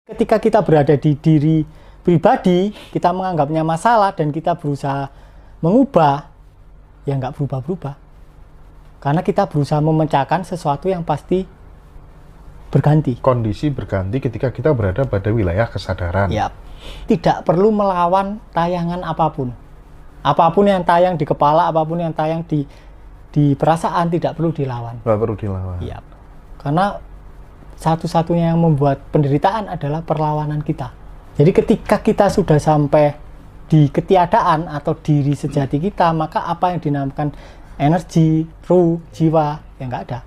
Ketika kita berada di diri pribadi, kita menganggapnya masalah dan kita berusaha mengubah, ya nggak berubah-berubah. Karena kita berusaha memecahkan sesuatu yang pasti berganti. Kondisi berganti ketika kita berada pada wilayah kesadaran. Ya, tidak perlu melawan tayangan apapun. Apapun yang tayang di kepala, apapun yang tayang di perasaan tidak perlu dilawan. Nggak perlu dilawan. Ya, karena satu-satunya yang membuat penderitaan adalah perlawanan kita. Jadi ketika kita sudah sampai di ketiadaan atau diri sejati kita, maka apa yang dinamakan energi, ruh, jiwa, ya nggak ada.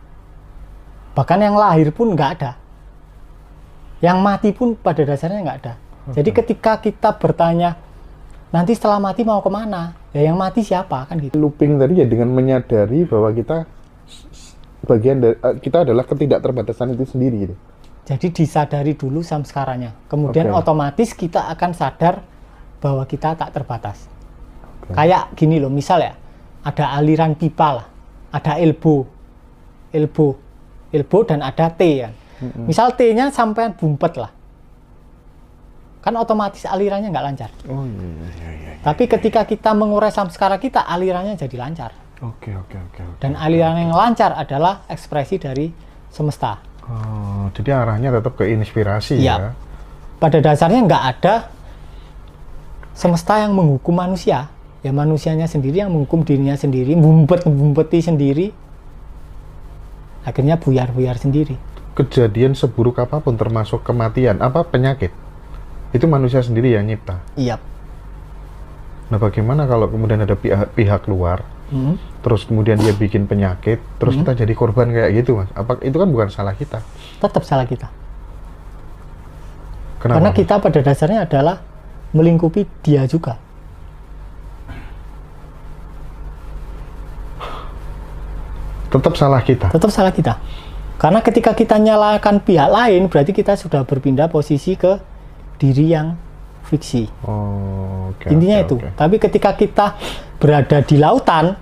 Bahkan yang lahir pun nggak ada. Yang mati pun pada dasarnya nggak ada. Jadi ketika kita bertanya, nanti setelah mati mau kemana? Ya yang mati siapa? Kan gitu. Looping tadi ya dengan menyadari bahwa kita kita adalah ketidakterbatasan itu sendiri gitu. Jadi disadari dulu samskaranya. Kemudian otomatis kita akan sadar bahwa kita tak terbatas. Kayak gini loh, misal ya, ada aliran pipa lah, ada elbow dan ada T kan. Misal T-nya sampai bumpet lah, kan otomatis alirannya nggak lancar. Oh iya. Tapi ketika kita mengurai samskara kita, alirannya jadi lancar. Oke. Dan aliran yang lancar adalah ekspresi dari semesta. Oh, jadi arahnya tetap ke inspirasi ya. Pada dasarnya nggak ada semesta yang menghukum manusia. Ya manusianya sendiri yang menghukum dirinya sendiri, ngumpeti sendiri. Akhirnya buyar-buyar sendiri. Kejadian seburuk apapun termasuk kematian, penyakit, itu manusia sendiri yang nyipta. Iya. Nah bagaimana kalau kemudian ada pihak luar, terus kemudian dia bikin penyakit, terus kita jadi korban kayak gitu, Mas? Itu kan bukan salah kita? Tetap salah kita. Kenapa? Karena kita pada dasarnya adalah melingkupi dia juga. Tetap salah kita? Tetap salah kita. Karena ketika kita nyalakan pihak lain, berarti kita sudah berpindah posisi ke diri yang fiksi. Intinya itu. Tapi ketika kita berada di lautan,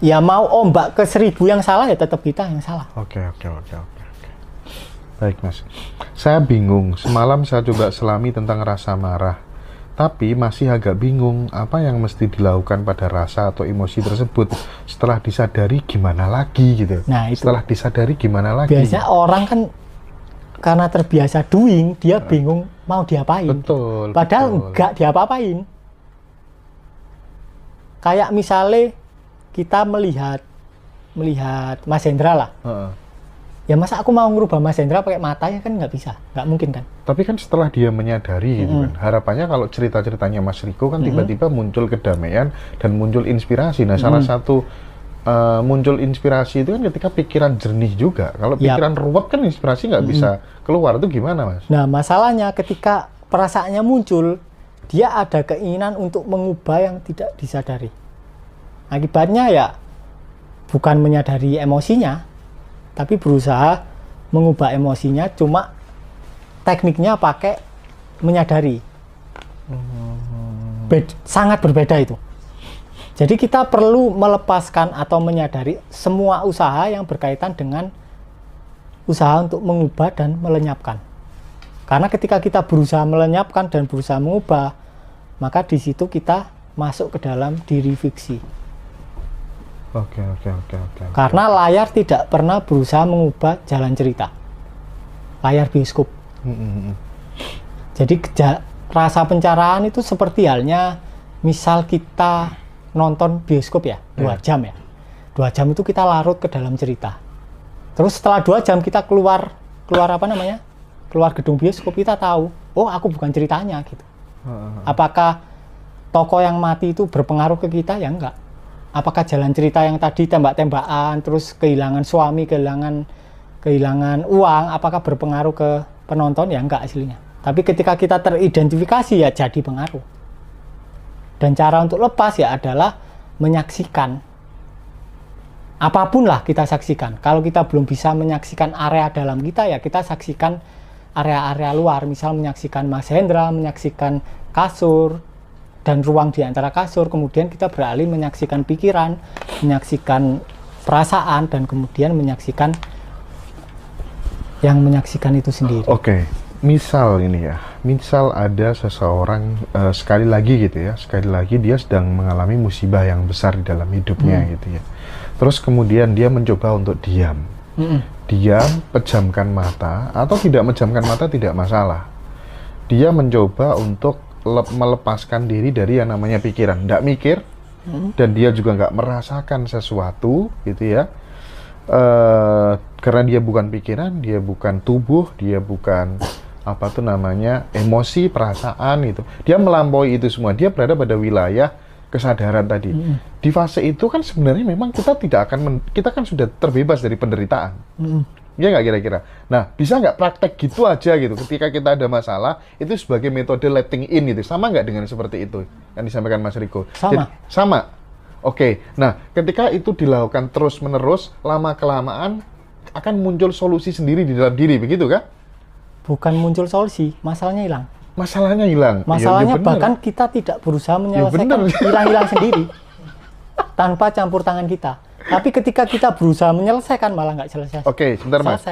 ya mau ombak ke 1000 yang salah, ya tetap kita yang salah. Oke. Baik, Mas. Saya bingung. Semalam saya coba selami tentang rasa marah. Tapi masih agak bingung apa yang mesti dilakukan pada rasa atau emosi tersebut. Setelah disadari gimana lagi gitu. Nah, itu. Setelah disadari gimana lagi. Biasanya orang kan karena terbiasa doing, dia bingung mau diapain. Betul. Padahal enggak diapa-apain. Kayak misalnya kita melihat Mas Hendra lah. Ya masa aku mau ngerubah Mas Hendra pakai matanya, kan nggak bisa, nggak mungkin kan. Tapi kan setelah dia menyadari gitu kan, harapannya kalau cerita-ceritanya Mas Riko kan tiba-tiba muncul kedamaian dan muncul inspirasi. Nah salah satu muncul inspirasi itu kan ketika pikiran jernih juga. Kalau pikiran ruwet kan inspirasi nggak bisa keluar. Itu gimana, Mas? Nah masalahnya ketika perasaannya muncul, dia ada keinginan untuk mengubah yang tidak disadari. Akibatnya ya bukan menyadari emosinya, tapi berusaha mengubah emosinya, cuma tekniknya pakai menyadari. Sangat berbeda itu. Jadi kita perlu melepaskan atau menyadari semua usaha yang berkaitan dengan usaha untuk mengubah dan melenyapkan. Karena ketika kita berusaha melenyapkan dan berusaha mengubah, maka di situ kita masuk ke dalam diri fiksi. Oke. Karena layar tidak pernah berusaha mengubah jalan cerita. Layar bioskop. Jadi rasa pencerahan itu seperti halnya misal kita nonton bioskop ya, 2 jam ya. 2 jam itu kita larut ke dalam cerita. Terus setelah 2 jam kita keluar gedung bioskop, kita tahu, oh aku bukan ceritanya gitu. Apakah tokoh yang mati itu berpengaruh ke kita? Ya enggak. Apakah jalan cerita yang tadi tembak-tembakan, terus kehilangan suami, kehilangan uang, apakah berpengaruh ke penonton? Ya enggak hasilnya. Tapi ketika kita teridentifikasi, ya jadi pengaruh. Dan cara untuk lepas ya adalah menyaksikan. Apapun lah kita saksikan. Kalau kita belum bisa menyaksikan area dalam kita, ya kita saksikan area-area luar. Misal menyaksikan Mas Hendra, menyaksikan kasur, dan ruang di antara kasur, kemudian kita beralih menyaksikan pikiran, menyaksikan perasaan, dan kemudian menyaksikan yang menyaksikan itu sendiri. Oke. Misal ini ya, misal ada seseorang sekali lagi gitu ya, sekali lagi dia sedang mengalami musibah yang besar di dalam hidupnya gitu ya. Terus kemudian dia mencoba untuk diam, diam, pejamkan mata atau tidak menjamkan mata tidak masalah. Dia mencoba untuk melepaskan diri dari yang namanya pikiran, tidak mikir, dan dia juga nggak merasakan sesuatu gitu ya. Karena dia bukan pikiran, dia bukan tubuh, dia bukan apa tuh namanya emosi, perasaan gitu. Dia melampaui itu semua. Dia berada pada wilayah kesadaran tadi. Di fase itu kan sebenarnya memang kita tidak akan kita kan sudah terbebas dari penderitaan. Ya nggak kira-kira. Nah, bisa nggak praktek gitu aja gitu. Ketika kita ada masalah, itu sebagai metode letting in gitu. Sama nggak dengan seperti itu yang disampaikan Mas Riko? Sama. Jadi, sama. Oke. Nah, ketika itu dilakukan terus-menerus, lama-kelamaan akan muncul solusi sendiri di dalam diri, begitu kan? Bukan muncul solusi, masalahnya hilang. Masalahnya hilang. Masalahnya ya, bahkan kita tidak berusaha menyelesaikan, hilang-hilang sendiri tanpa campur tangan kita. Tapi ketika kita berusaha menyelesaikan malah nggak selesai. Oke, sebentar Mas.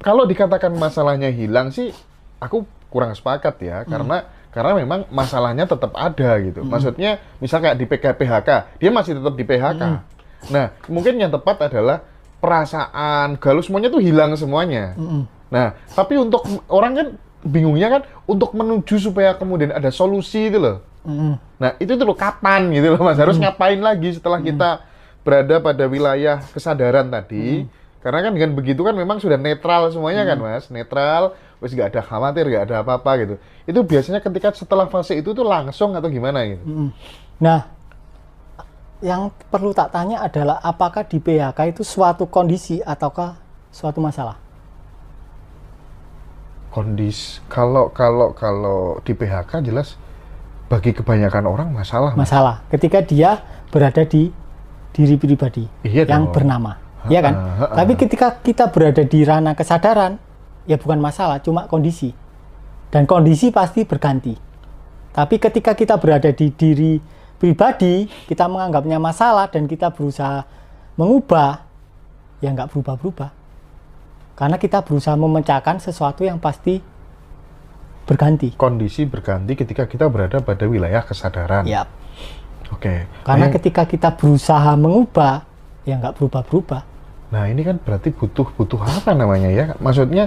Kalau dikatakan masalahnya hilang sih, aku kurang sepakat ya, karena memang masalahnya tetap ada gitu. Maksudnya, misal kayak di PHK, dia masih tetap di PHK. Nah, mungkin yang tepat adalah perasaan, galau semuanya tuh hilang semuanya. Nah, tapi untuk orang kan bingungnya kan untuk menuju supaya kemudian ada solusi itu loh. Nah, itu tuh loh kapan gitu loh Mas, harus ngapain lagi setelah kita berada pada wilayah kesadaran tadi. Karena kan dengan begitu kan memang sudah netral semuanya kan Mas, netral, terus nggak ada khawatir, nggak ada apa-apa gitu. Itu biasanya ketika setelah fase itu tuh langsung atau gimana gitu. Nah, yang perlu tak tanya adalah apakah di PHK itu suatu kondisi ataukah suatu masalah? Kondisi kalau di PHK jelas bagi kebanyakan orang masalah. Masalah ketika dia berada di diri pribadi yang bernama, ya kan? Tapi ketika kita berada di ranah kesadaran, ya bukan masalah, cuma kondisi. Dan kondisi pasti berganti. Tapi ketika kita berada di diri pribadi, kita menganggapnya masalah dan kita berusaha mengubah, ya nggak berubah-berubah. Karena kita berusaha memecahkan sesuatu yang pasti berganti. Kondisi berganti ketika kita berada pada wilayah kesadaran. Yap. Oke. Karena ketika kita berusaha mengubah, ya nggak berubah-berubah. Nah ini kan berarti butuh apa namanya ya? Maksudnya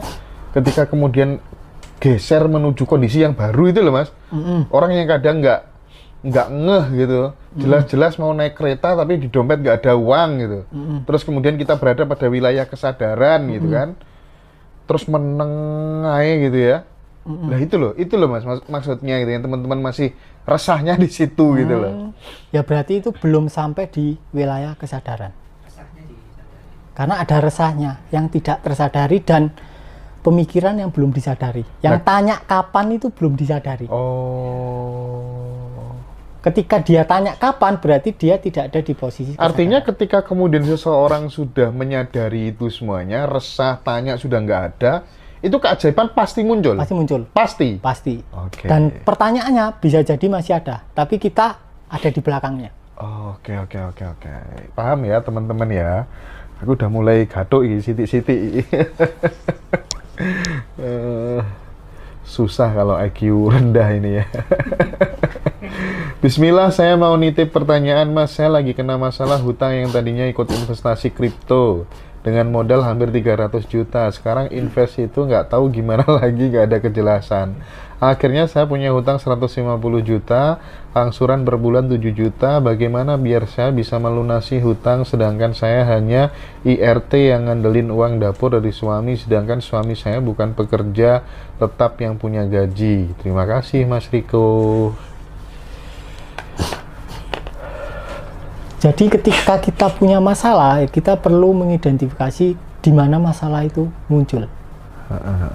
ketika kemudian geser menuju kondisi yang baru itu loh Mas. Orang yang kadang nggak ngeh gitu. Jelas-jelas mau naik kereta tapi di dompet nggak ada uang gitu. Terus kemudian kita berada pada wilayah kesadaran gitu kan. Terus menengai gitu ya. Nah itu loh Mas, maksudnya gitu yang teman-teman masih resahnya di situ gitu loh. Ya berarti itu belum sampai di wilayah kesadaran. Karena ada resahnya yang tidak tersadari dan pemikiran yang belum disadari. Yang tanya kapan itu belum disadari. Ketika dia tanya kapan, berarti dia tidak ada di posisi kesadaran. Artinya ketika kemudian seseorang sudah menyadari itu semuanya, resah, tanya sudah nggak ada, itu keajaiban pasti muncul? Pasti muncul. Pasti? Okay. Dan pertanyaannya bisa jadi masih ada, tapi kita ada di belakangnya. Oke. Paham ya teman-teman ya? Aku udah mulai gaduh ini, sitik-sitik. Susah kalau IQ rendah ini ya. Bismillah, saya mau nitip pertanyaan Mas. Saya lagi kena masalah hutang yang tadinya ikut investasi kripto dengan modal hampir 300 juta. Sekarang invest itu nggak tahu gimana lagi, nggak ada kejelasan. Akhirnya saya punya hutang 150 juta, angsuran per bulan 7 juta. Bagaimana biar saya bisa melunasi hutang sedangkan saya hanya IRT yang ngandelin uang dapur dari suami, sedangkan suami saya bukan pekerja tetap yang punya gaji. Terima kasih Mas Riko. Jadi ketika kita punya masalah, kita perlu mengidentifikasi di mana masalah itu muncul.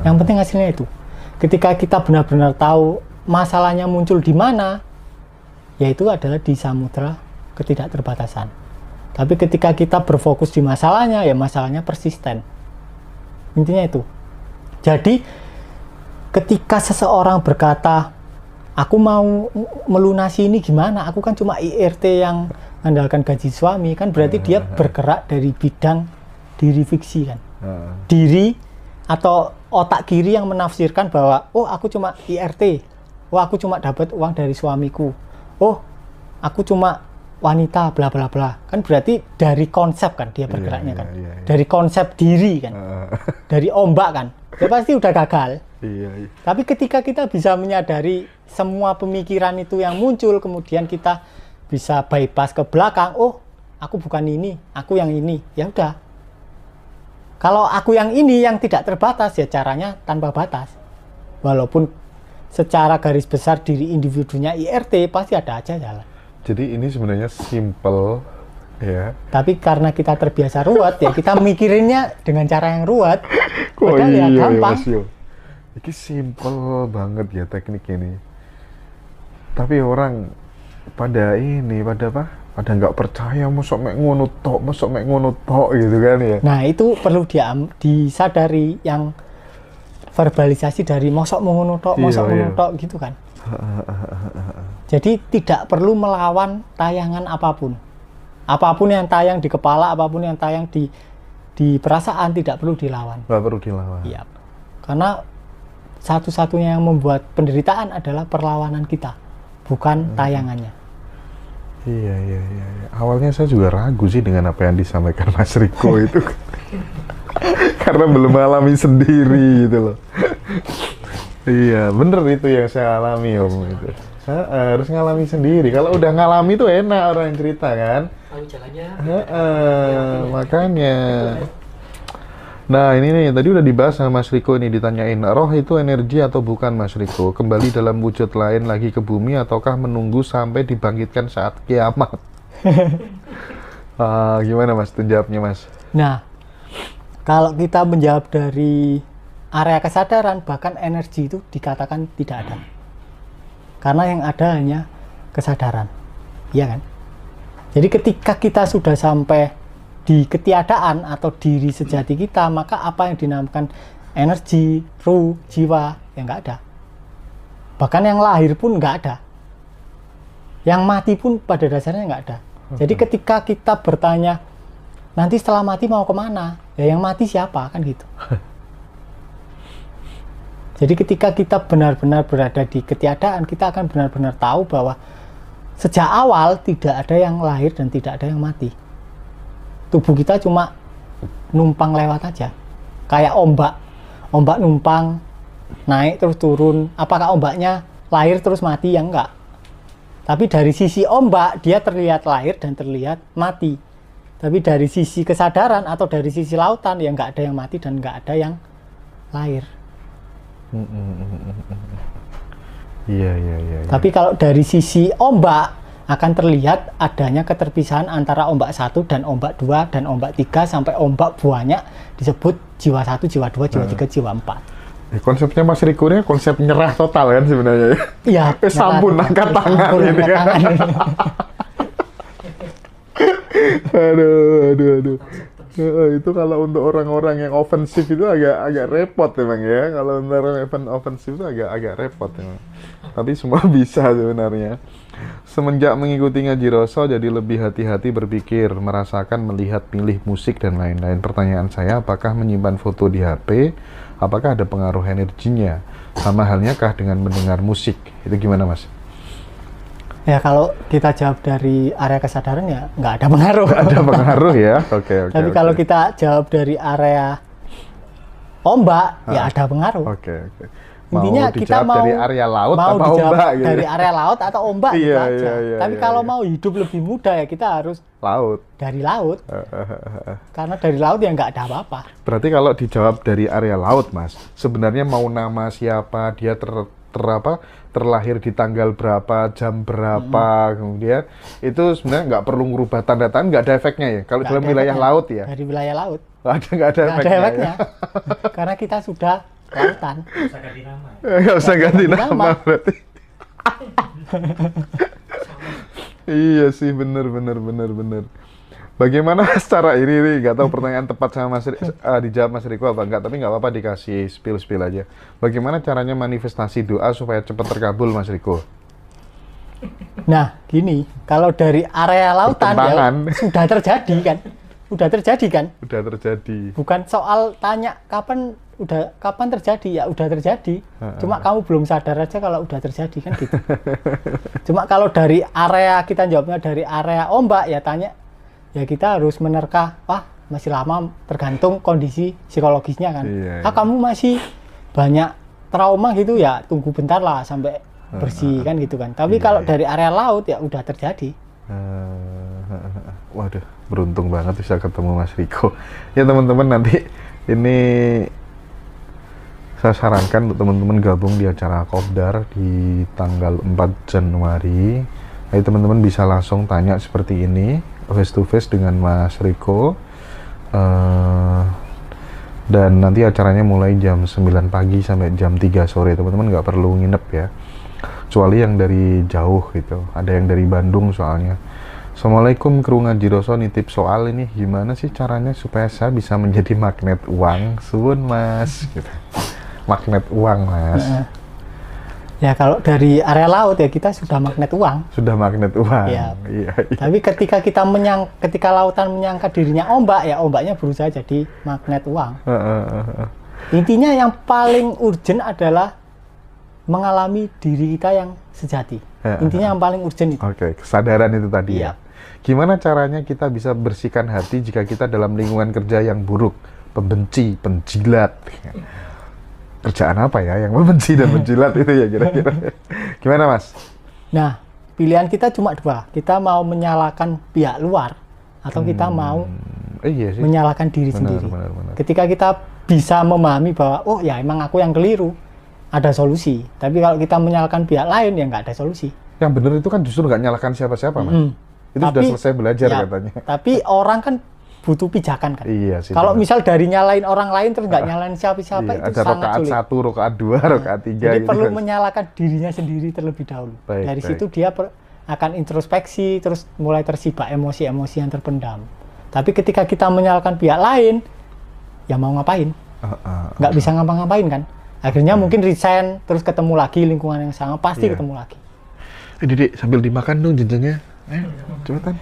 Yang penting hasilnya itu. Ketika kita benar-benar tahu masalahnya muncul di mana, yaitu adalah di samudra ketidakterbatasan. Tapi ketika kita berfokus di masalahnya, ya masalahnya persisten. Intinya itu. Jadi ketika seseorang berkata, aku mau melunasi ini gimana? Aku kan cuma IRT yang mengandalkan gaji suami, kan berarti dia bergerak dari bidang diri fiksi kan. Diri atau otak kiri yang menafsirkan bahwa oh aku cuma IRT, oh aku cuma dapat uang dari suamiku, oh aku cuma wanita bla bla bla. Kan berarti dari konsep kan dia bergeraknya kan. Dari konsep diri kan. Dari ombak kan. Dia pasti udah gagal. Tapi ketika kita bisa menyadari semua pemikiran itu yang muncul, kemudian kita bisa bypass ke belakang, oh aku bukan ini, aku yang ini, ya udah. Kalau aku yang ini yang tidak terbatas, ya caranya tanpa batas. Walaupun secara garis besar diri individunya IRT, pasti ada aja jalan. Jadi ini sebenarnya simple, ya. Tapi karena kita terbiasa ruwet, ya kita mikirinnya dengan cara yang ruwet. Padahal ya gampang. Ini simple banget ya teknik ini. Tapi orang pada pada nggak percaya, mosok mek ngono tok gitu kan ya. Nah itu perlu disadari yang verbalisasi dari mosok ngono tok gitu kan. Jadi tidak perlu melawan tayangan apapun. Apapun yang tayang di kepala, apapun yang tayang di perasaan tidak perlu dilawan. Nggak perlu dilawan. Iya. Karena satu-satunya yang membuat penderitaan adalah perlawanan kita, bukan tayangannya. Iya. Awalnya saya juga ragu sih dengan apa yang disampaikan Mas Riko itu. Karena belum alami sendiri gitu loh. Iya, bener itu yang saya alami Om itu. Harus ngalami sendiri. Kalau udah ngalami tuh enak orang yang cerita kan. Tahu jalannya. Makanya. Nah ini nih, tadi udah dibahas sama Mas Riko ini, ditanyain, roh itu energi atau bukan Mas Riko? Kembali dalam wujud lain lagi ke bumi ataukah menunggu sampai dibangkitkan saat kiamat? Gimana Mas, itu jawabnya Mas? Nah, kalau kita menjawab dari area kesadaran, bahkan energi itu dikatakan tidak ada. Karena yang ada hanya kesadaran, iya kan? Jadi ketika kita sudah sampai di ketiadaan atau diri sejati kita, maka apa yang dinamakan energi, ruh, jiwa, ya nggak ada. Bahkan yang lahir pun nggak ada. Yang mati pun pada dasarnya nggak ada. Jadi ketika kita bertanya, nanti setelah mati mau kemana? Ya yang mati siapa? Kan gitu. Jadi ketika kita benar-benar berada di ketiadaan, kita akan benar-benar tahu bahwa sejak awal tidak ada yang lahir dan tidak ada yang mati. Tubuh kita cuma numpang lewat aja, kayak ombak numpang naik terus turun. Apakah ombaknya lahir terus mati? Ya enggak. Tapi dari sisi ombak dia terlihat lahir dan terlihat mati. Tapi dari sisi kesadaran atau dari sisi lautan ya enggak ada yang mati dan enggak ada yang lahir. Iya. Tapi kalau dari sisi ombak akan terlihat adanya keterpisahan antara ombak 1 dan ombak 2 dan ombak 3 sampai ombak banyak disebut jiwa 1, jiwa 2, jiwa 3, jiwa 4. Konsepnya Mas Riko ini konsep nyerah total kan sebenarnya ya? Iya. Sampun angkat tangan gitu kan. Aduh. Itu kalau untuk orang-orang yang ofensif itu agak repot memang ya. Kalau untuk orang ofensif itu agak repot memang. Tapi semua bisa sebenarnya. Semenjak mengikuti ngaji Roso jadi lebih hati-hati berpikir, merasakan, melihat, pilih musik dan lain-lain. Pertanyaan saya, apakah menyimpan foto di HP? Apakah ada pengaruh energinya? Sama halnya kah dengan mendengar musik? Itu gimana Mas? Ya kalau kita jawab dari area kesadaran ya nggak ada pengaruh. Nggak ada pengaruh ya? Oke. Tapi kalau kita jawab dari area ombak, ya ada pengaruh. Oke. Intinya kita mau dari area laut mau apa ombak gitu. Dari area laut atau ombak gitu aja. Tapi kalau iya. mau hidup lebih mudah ya kita harus laut. Dari laut. Karena dari laut ya nggak ada apa-apa. Berarti kalau dijawab dari area laut Mas, sebenarnya mau nama siapa, dia terlahir di tanggal berapa, jam berapa, kemudian itu sebenarnya nggak perlu merubah tanda-tanda, nggak ada efeknya ya. Kalau dalam wilayah laut ya. Dari wilayah laut. Nggak ada efeknya. Ya? Karena kita sudah lautan. Nggak usah ganti nama berarti. Iya sih, bener. Bagaimana cara ini nggak tahu pertanyaan tepat sama Mas dijawab Mas Riko apa enggak, tapi nggak apa-apa dikasih spill aja. Bagaimana caranya manifestasi doa supaya cepat terkabul Mas Riko? Nah gini, kalau dari area lautan ya sudah terjadi kan? Udah terjadi. Bukan Soal tanya kapan udah kapan terjadi? Ya udah terjadi. Cuma kamu belum sadar aja kalau udah terjadi kan gitu. Cuma kalau dari area kita jawabnya dari area ombak ya tanya, ya kita harus menerka, wah masih lama tergantung kondisi psikologisnya kan. Iya. Kamu masih banyak trauma gitu ya tunggu bentar lah sampai bersih kan gitu kan. Tapi kalau dari area laut ya udah terjadi. Waduh, beruntung banget bisa ketemu Mas Riko. Ya teman-teman, nanti ini saya sarankan untuk teman-teman gabung di acara Kopdar di tanggal 4 Januari. Jadi teman-teman bisa langsung tanya seperti ini, face to face dengan Mas Riko. Dan nanti acaranya mulai jam 9 pagi sampai jam 3 sore. Teman-teman nggak perlu nginep ya. Kecuali yang dari jauh gitu. Ada yang dari Bandung soalnya. Assalamualaikum, kru ngaji Roso, nitip soal ini gimana sih caranya supaya saya bisa menjadi magnet uang? Suwun mas gitu. Magnet uang mas. Ya kalau dari area laut ya kita sudah magnet uang. Sudah magnet uang. Ya. Iya. Tapi ketika ketika lautan menyangka dirinya ombak ya ombaknya berusaha jadi magnet uang. Intinya yang paling urgent adalah mengalami diri kita yang sejati. Intinya yang paling urgent itu. Oke, kesadaran itu tadi Iya. ya. Gimana caranya kita bisa bersihkan hati jika kita dalam lingkungan kerja yang buruk, pembenci, penjilat? Kerjaan apa ya yang membenci dan menjilat itu ya kira-kira? Gimana mas? Nah, pilihan kita cuma dua. Kita mau menyalahkan pihak luar atau kita mau Iya sih. menyalahkan diri sendiri. Benar. Ketika kita bisa memahami bahwa oh ya emang aku yang keliru, ada solusi. Tapi kalau kita menyalahkan pihak lain ya nggak ada solusi. Yang benar itu kan justru nggak nyalahkan siapa-siapa mas. Itu sudah selesai belajar ya, katanya. Tapi orang kan butuh pijakan kan. Iya sih. Kalau misal dari nyalain orang lain terus nggak nyalain siapa-siapa iya, itu ada sangat rokaat sulit. 1, rokaat 2, rokaat 3. Jadi gitu perlu kan. menyalahkan dirinya sendiri terlebih dahulu. Dari situ dia akan introspeksi, terus mulai tersibak emosi-emosi yang terpendam. Tapi ketika kita menyalahkan pihak lain, ya mau ngapain? Nggak bisa ngapa-ngapain kan? Akhirnya mungkin resign, terus ketemu lagi lingkungan yang sama, pasti ketemu lagi. Didik, sambil dimakan dong jenjangnya. Cepetan.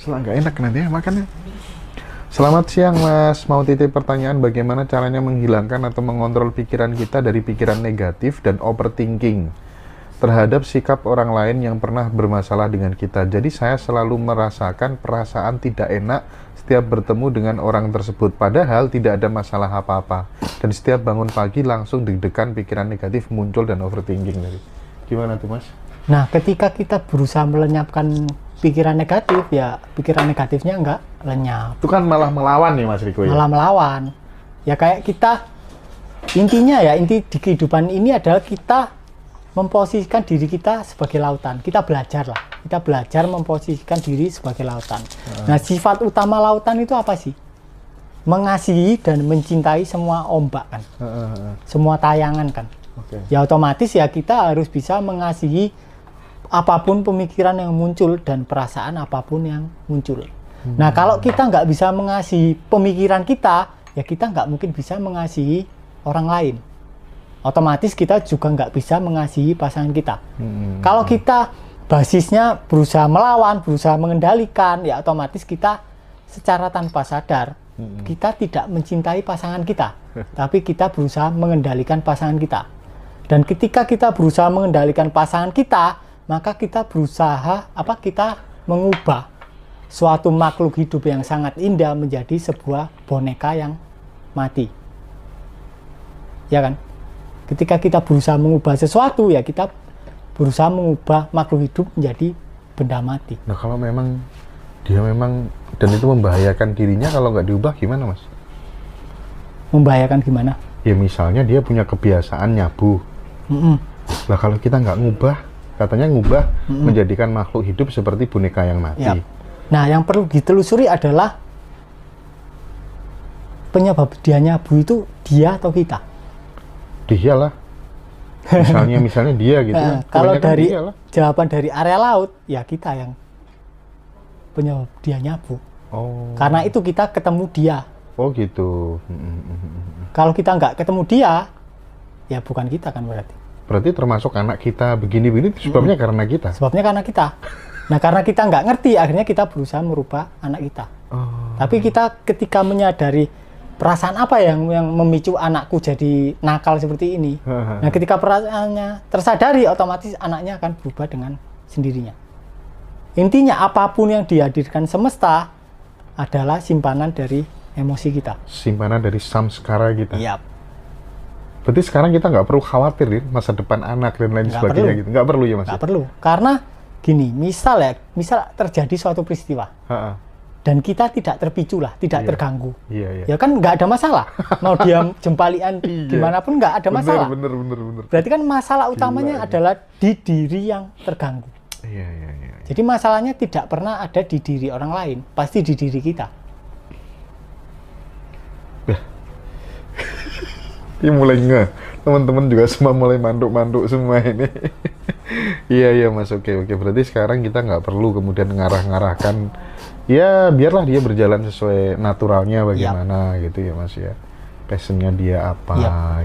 Setelah nggak enak nanti ya makannya. Selamat siang mas, mau titip pertanyaan bagaimana caranya menghilangkan atau mengontrol pikiran kita dari pikiran negatif dan overthinking terhadap sikap orang lain yang pernah bermasalah dengan kita. Jadi saya selalu merasakan perasaan tidak enak setiap bertemu dengan orang tersebut, padahal tidak ada masalah apa-apa. Dan setiap bangun pagi langsung deg-degan, pikiran negatif muncul dan overthinking. Gimana tuh mas? Nah, ketika kita berusaha melenyapkan pikiran negatif, ya pikiran negatifnya nggak lenyap. Itu kan malah melawan nih mas Riko ya? Malah melawan. Ya kayak kita, intinya ya, inti di kehidupan ini adalah kita memposisikan diri kita sebagai lautan. Kita belajar lah. Kita belajar memposisikan diri sebagai lautan. Nah, sifat utama lautan itu apa sih? Mengasihi dan mencintai semua ombak kan. Semua tayangan kan. Ya otomatis ya kita harus bisa mengasihi apapun pemikiran yang muncul dan perasaan apapun yang muncul. Nah, kalau kita nggak bisa mengasihi pemikiran kita, ya kita nggak mungkin bisa mengasihi orang lain. Otomatis kita juga nggak bisa mengasihi pasangan kita. Kalau kita basisnya berusaha melawan, berusaha mengendalikan, ya otomatis kita secara tanpa sadar, kita tidak mencintai pasangan kita. Tapi kita berusaha mengendalikan pasangan kita. Dan ketika kita berusaha mengendalikan pasangan kita, maka kita berusaha kita mengubah suatu makhluk hidup yang sangat indah menjadi sebuah boneka yang mati. Ya kan? Ketika kita berusaha mengubah sesuatu, ya kita berusaha mengubah makhluk hidup menjadi benda mati. Nah, kalau memang dia memang dan itu membahayakan dirinya, kalau nggak diubah gimana mas? Membahayakan gimana? Ya misalnya dia punya kebiasaan nyabu. Nah kalau kita nggak ngubah, katanya ngubah menjadikan makhluk hidup seperti boneka yang mati. Ya. Nah, yang perlu ditelusuri adalah penyebab dia nyabu itu dia atau kita? Dia lah. Misalnya dia gitu. Kalau dari jawaban dari area laut, ya kita yang penyebab dia nyabu. Oh. Karena itu kita ketemu dia. Oh gitu. Kalau kita nggak ketemu dia, ya bukan kita kan berarti. Berarti termasuk anak kita begini-begini sebabnya karena kita. Sebabnya karena kita. Nah, karena kita nggak ngerti, akhirnya kita berusaha merubah anak kita. Tapi kita ketika menyadari perasaan apa yang memicu anakku jadi nakal seperti ini. Nah, ketika perasaannya tersadari, otomatis anaknya akan berubah dengan sendirinya. Intinya apapun yang dihadirkan semesta adalah simpanan dari emosi kita. Simpanan dari samskara kita. Iya. Berarti sekarang kita nggak perlu khawatir nih masa depan anak dan lain sebagainya gitu. Nggak perlu ya Mas? Nggak perlu. Karena gini, misal terjadi suatu peristiwa. Dan kita tidak terpicu lah, tidak terganggu. Iya. Ya kan nggak ada masalah. Mau dia jempalian gimana pun nggak ada masalah. Bener. Berarti kan masalah utamanya adalah di diri yang terganggu. Iya. Jadi masalahnya tidak pernah ada di diri orang lain, pasti di diri kita. Ini mulai teman-teman juga semua mulai manduk-manduk semua ini. Iya Mas, oke. Berarti sekarang kita nggak perlu kemudian ngarah-ngarahkan. Ya biarlah dia berjalan sesuai naturalnya bagaimana gitu ya Mas ya. Passionnya dia apa.